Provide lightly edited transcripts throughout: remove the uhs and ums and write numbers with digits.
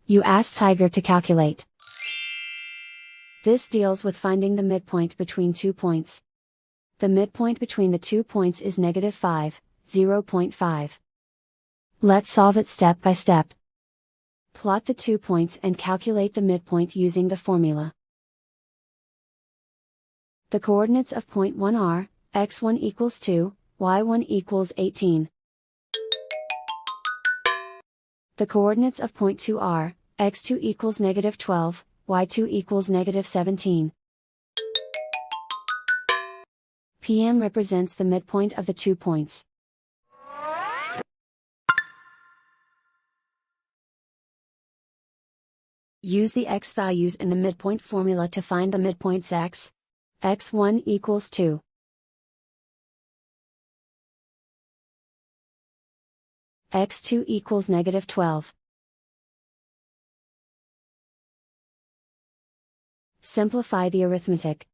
You ask Tiger to calculate. This deals with finding the midpoint between 2 points. The midpoint between the 2 points is -5, 0.5. Let's solve it step by step. Plot the 2 points and calculate the midpoint using the formula. The coordinates of point 1 are, x1 equals 2, y1 equals 18. The coordinates of point 2 are, x2 equals -12, y2 equals -17. PM represents the midpoint of the 2 points. Use the x values in the midpoint formula to find the midpoints x. x1 equals 2. x2 equals -12. Simplify the arithmetic.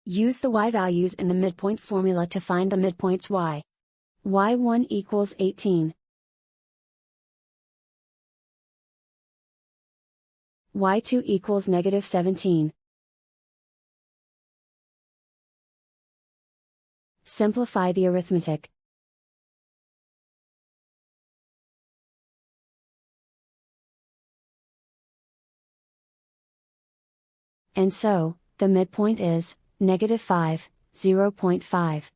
Use the y values in the midpoint formula to find the midpoints y. y1 equals 18. y2 equals -17. Simplify the arithmetic. And so, the midpoint is -5, 0.5.